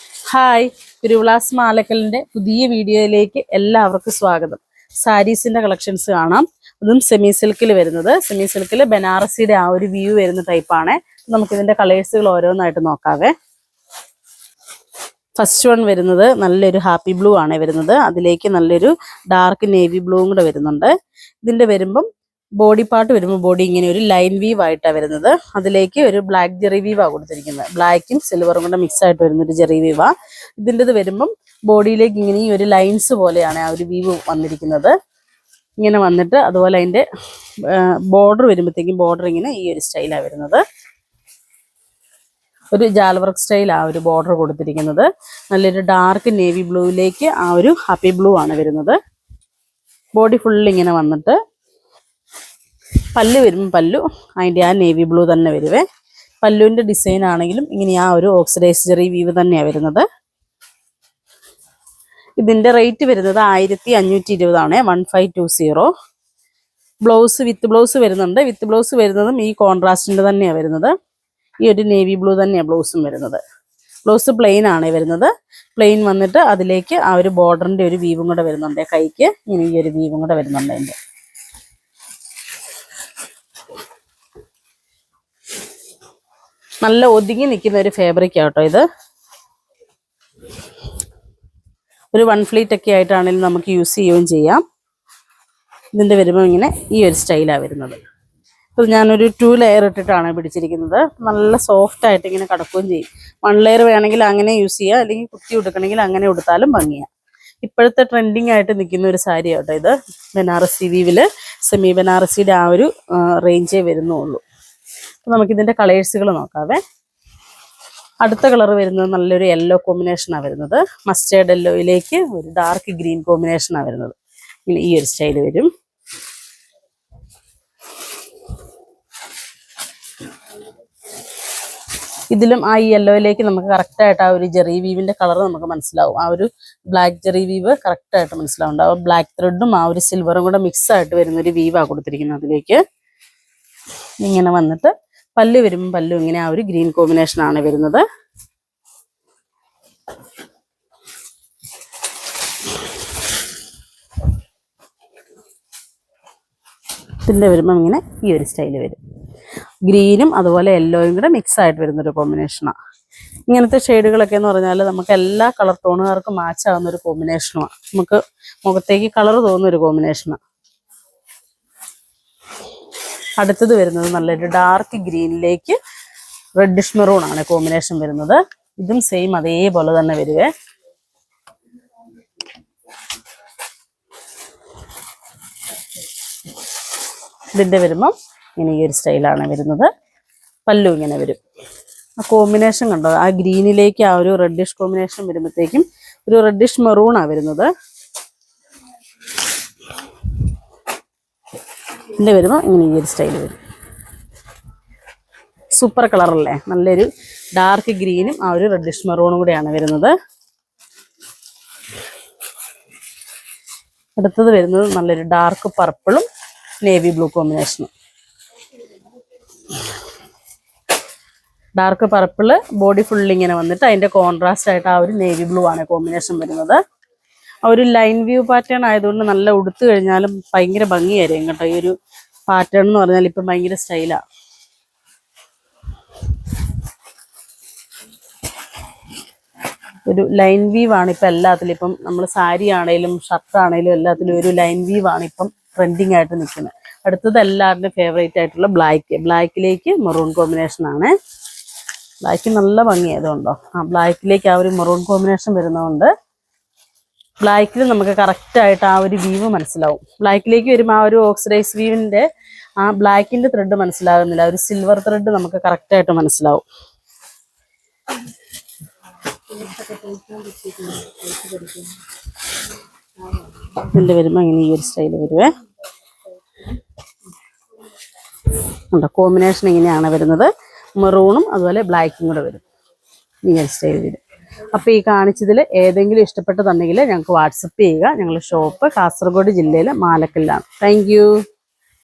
Hi, ഗുരുവിലാസ് മാലക്കലിൻ്റെ പുതിയ വീഡിയോയിലേക്ക് എല്ലാവർക്കും സ്വാഗതം. സാരീസിൻ്റെ കളക്ഷൻസ് കാണാം. അതും സെമി സിൽക്കിൽ വരുന്നത്. സെമി സിൽക്കിൽ ബനാറസിയുടെ ആ ഒരു വ്യൂ വരുന്ന ടൈപ്പാണ്. നമുക്കിതിൻ്റെ കളേഴ്സുകൾ ഓരോന്നായിട്ട് നോക്കാവേ. ഫസ്റ്റ് വൺ വരുന്നത് നല്ലൊരു ഹാപ്പി ബ്ലൂ ആണ് വരുന്നത്. അതിലേക്ക് നല്ലൊരു ഡാർക്ക് നേവി ബ്ലൂവും കൂടെ വരുന്നുണ്ട്. ഇതിൻ്റെ വരുമ്പം ബോഡി പാർട്ട് വരുമ്പോൾ ബോഡി ഇങ്ങനെ ഒരു ലൈൻ വീവ് ആയിട്ടാണ് വരുന്നത്. അതിലേക്ക് ഒരു ബ്ലാക്ക് ജെറി വീവാണ് കൊടുത്തിരിക്കുന്നത്. ബ്ലാക്കും സിൽവറും കൂടെ മിക്സ് ആയിട്ട് വരുന്നൊരു ജെറി വീവാണ്. ഇതിൻ്റെത് വരുമ്പം ബോഡിയിലേക്ക് ഇങ്ങനെ ഈ ഒരു ലൈൻസ് പോലെയാണ് ആ ഒരു വീവ് വന്നിരിക്കുന്നത്. ഇങ്ങനെ വന്നിട്ട് അതുപോലെ അതിൻ്റെ ബോർഡർ വരുമ്പോഴത്തേക്കും ബോർഡർ ഇങ്ങനെ ഈ ഒരു സ്റ്റൈലാണ് വരുന്നത്. ഒരു ജാൽ വർക്ക് സ്റ്റൈൽ ആ ഒരു ബോർഡർ കൊടുത്തിരിക്കുന്നത്. നല്ലൊരു ഡാർക്ക് നേവി ബ്ലൂവിലേക്ക് ആ ഒരു ഹാപ്പി ബ്ലൂ ആണ് വരുന്നത്. ബോഡി ഫുള്ള് ഇങ്ങനെ വന്നിട്ട് പല്ല് വരുമ്പോൾ പല്ലു അതിൻ്റെ ആ നേവി ബ്ലൂ തന്നെ വരുവേ. പല്ലുവിൻ്റെ ഡിസൈൻ ആണെങ്കിലും ഇങ്ങനെ ആ ഒരു ഓക്സിഡൈസ് ജെറി വീവ് തന്നെയാണ് വരുന്നത്. ഇതിൻ്റെ റേറ്റ് വരുന്നത് 1520 1520. ബ്ലൗസ് വിത്ത് ബ്ലൗസ് വരുന്നുണ്ട്. വിത്ത് ബ്ലൗസ് വരുന്നതും ഈ കോൺട്രാസ്റ്റിൻ്റെ തന്നെയാണ് വരുന്നത്. ഈ ഒരു നേവി ബ്ലൂ തന്നെയാണ് ബ്ലൗസും വരുന്നത്. ബ്ലൗസ് പ്ലെയിൻ ആണ് വരുന്നത്. പ്ലെയിൻ വന്നിട്ട് അതിലേക്ക് ആ ഒരു ബോർഡറിൻ്റെ ഒരു വീവും കൂടെ വരുന്നുണ്ട്. കൈക്ക് ഇങ്ങനെ ഈ ഒരു വീവും കൂടെ വരുന്നുണ്ട്. അതിൻ്റെ നല്ല ഒതുങ്ങി നിൽക്കുന്ന ഒരു ഫാബ്രിക് ആട്ടോ ഇത്. ഒരു വൺ ഫ്ലീറ്റ് ഒക്കെ ആയിട്ടാണെങ്കിലും നമുക്ക് യൂസ് ചെയ്യുകയും ചെയ്യാം. ഇതിൻ്റെ വരുമ്പോൾ ഇങ്ങനെ ഈ ഒരു സ്റ്റൈലാണ് വരുന്നത്. അപ്പോൾ ഞാനൊരു 2 ലെയർ ഇട്ടിട്ടാണ് പിടിച്ചിരിക്കുന്നത്. നല്ല സോഫ്റ്റ് ആയിട്ട് ഇങ്ങനെ കിടക്കുകയും ചെയ്യും. 1 ലെയർ വേണമെങ്കിൽ അങ്ങനെ യൂസ് ചെയ്യുക, അല്ലെങ്കിൽ കുത്തി ഉടുക്കണമെങ്കിൽ അങ്ങനെ ഉടുത്താലും ഭംഗിയാണ്. ഇപ്പോഴത്തെ ട്രെൻഡിങ് ആയിട്ട് നിൽക്കുന്ന ഒരു സാരി ആട്ടോ ഇത്. ബനാറസി വീവിൽ സെമി ബനാറസിയുടെ ആ ഒരു റേഞ്ചേ വരുന്നുള്ളൂ. അപ്പോൾ നമുക്കിതിൻ്റെ കളേഴ്സുകൾ നോക്കാവേ. അടുത്ത കളർ വരുന്നത് നല്ലൊരു യെല്ലോ കോമ്പിനേഷനാണ് വരുന്നത്. മസ്റ്റേർഡ് യെല്ലോയിലേക്ക് ഒരു ഡാർക്ക് ഗ്രീൻ കോമ്പിനേഷനാണ് വരുന്നത്. ഇങ്ങനെ ഈ ഒരു സ്റ്റൈൽ വരും. ഇതിലും ആ യെല്ലോയിലേക്ക് നമുക്ക് കറക്റ്റായിട്ട് ആ ഒരു ജെറി വീവിൻ്റെ കളർ നമുക്ക് മനസ്സിലാവും. ആ ഒരു ബ്ലാക്ക് ജെറി വീവ് കറക്റ്റായിട്ട് മനസ്സിലാവുന്നുണ്ട്. ആ ബ്ലാക്ക് ത്രെഡും ആ ഒരു സിൽവറും കൂടെ മിക്സ് ആയിട്ട് വരുന്നൊരു വീവാണ് കൊടുത്തിരിക്കുന്നത്. അതിലേക്ക് ഇങ്ങനെ വന്നിട്ട് പല്ല് വരുമ്പോൾ പല്ലു ഇങ്ങനെ ആ ഒരു ഗ്രീൻ കോമ്പിനേഷനാണ് വരുന്നത്. ഇതിൻ്റെ വരുമ്പം ഇങ്ങനെ ഈ ഒരു സ്റ്റൈൽ വരും. ഗ്രീനും അതുപോലെ യെല്ലോയും കൂടെ മിക്സ് ആയിട്ട് വരുന്നൊരു കോമ്പിനേഷനാണ്. ഇങ്ങനത്തെ ഷെയ്ഡുകളൊക്കെ എന്ന് പറഞ്ഞാൽ നമുക്ക് എല്ലാ കളർ ടോണുകാർക്കും മാച്ച് ആവുന്നൊരു കോമ്പിനേഷനുമാണ്. നമുക്ക് മുഖത്തേക്ക് കളർ തോന്നുന്നൊരു കോമ്പിനേഷനാണ്. അടുത്തത് വരുന്നത് നല്ലൊരു ഡാർക്ക് ഗ്രീനിലേക്ക് റെഡിഷ് മെറൂൺ ആണ് കോമ്പിനേഷൻ വരുന്നത്. ഇതും സെയിം അതേപോലെ തന്നെ വരുവേ. ഇതിൻ്റെ വരുമ്പം ഇങ്ങനെ ഈ ഒരു സ്റ്റൈലാണ് വരുന്നത്. പല്ലു ഇങ്ങനെ വരും. ആ കോമ്പിനേഷൻ കണ്ടോ, ആ ഗ്രീനിലേക്ക് ആ ഒരു റെഡിഷ് കോമ്പിനേഷൻ വരുമ്പോഴത്തേക്കും ഒരു റെഡിഷ് മെറൂണാണ് വരുന്നത്. ഇതിൻ്റെ വരുമ്പോൾ ഇങ്ങനെ ഈ ഒരു സ്റ്റൈൽ വരും. സൂപ്പർ കളറല്ലേ, നല്ലൊരു ഡാർക്ക് ഗ്രീനും ആ ഒരു റെഡിഷ് മെറൂണും കൂടെയാണ് വരുന്നത്. അടുത്തത് വരുന്നത് നല്ലൊരു ഡാർക്ക് പർപ്പിളും നേവി ബ്ലൂ കോമ്പിനേഷനും. ഡാർക്ക് പർപ്പിള് ബോഡി ഫുള്ളിങ്ങനെ വന്നിട്ട് അതിൻ്റെ കോൺട്രാസ്റ്റ് ആയിട്ട് ആ ഒരു നേവി ബ്ലൂ ആണ് കോമ്പിനേഷൻ വരുന്നത്. ആ ഒരു ലൈൻ വ്യൂ പാറ്റേൺ ആയതുകൊണ്ട് നല്ല ഉടുത്തു കഴിഞ്ഞാലും ഭയങ്കര ഭംഗിയായിരിക്കും കേട്ടോ. ഈ ഒരു പാറ്റേൺ എന്ന് പറഞ്ഞാൽ ഇപ്പം ഭയങ്കര സ്റ്റൈലാണ്. ഒരു ലൈൻ വീവ് ആണ് ഇപ്പം എല്ലാത്തിലും. ഇപ്പം നമ്മൾ സാരി ആണെങ്കിലും ഷർട്ട് ആണെങ്കിലും എല്ലാത്തിലും ഒരു ലൈൻ വീവ് ആണ് ഇപ്പം ട്രെൻഡിങ് ആയിട്ട് നിൽക്കുന്നത്. അടുത്തത് എല്ലാവരുടെയും ഫേവറേറ്റ് ആയിട്ടുള്ള ബ്ലാക്കിലേക്ക് മെറൂൺ കോമ്പിനേഷൻ ആണ്. ബ്ലാക്ക് നല്ല ഭംഗിയായതുകൊണ്ടോ ആ ബ്ലാക്കിലേക്ക് ആ ഒരു മെറൂൺ കോമ്പിനേഷൻ വരുന്നതുകൊണ്ട് ബ്ലാക്കിൽ നമുക്ക് കറക്റ്റായിട്ട് ആ ഒരു വീവ് മനസ്സിലാവും. ബ്ലാക്കിലേക്ക് വരുമ്പോൾ ആ ഒരു ഓക്സിഡൈസ് വീവിൻ്റെ ആ ബ്ലാക്കിൻ്റെ ത്രെഡ് മനസ്സിലാകുന്നില്ല. ഒരു സിൽവർ ത്രെഡ് നമുക്ക് കറക്റ്റായിട്ട് മനസ്സിലാവും. ഇതിൻ്റെ വരുമ്പോൾ ഇങ്ങനെ ഈ ഒരു സ്റ്റൈൽ വരുവേ. ഉണ്ടോ, കോമ്പിനേഷൻ ഇങ്ങനെയാണ് വരുന്നത്. മെറൂണും അതുപോലെ ബ്ലാക്കും കൂടെ വരും. ഈ ഒരു സ്റ്റൈൽ വരും. അപ്പോൾ ഈ കാണിച്ചതിൽ ഏതെങ്കിലും ഇഷ്ടപ്പെട്ടതുണ്ടെങ്കിൽ ഞങ്ങൾക്ക് വാട്സപ്പ് ചെയ്യുക. ഞങ്ങളുടെ ഷോപ്പ് കാസർഗോഡ് ജില്ലയിലെ മാലക്കലിലാണ്. Thank you.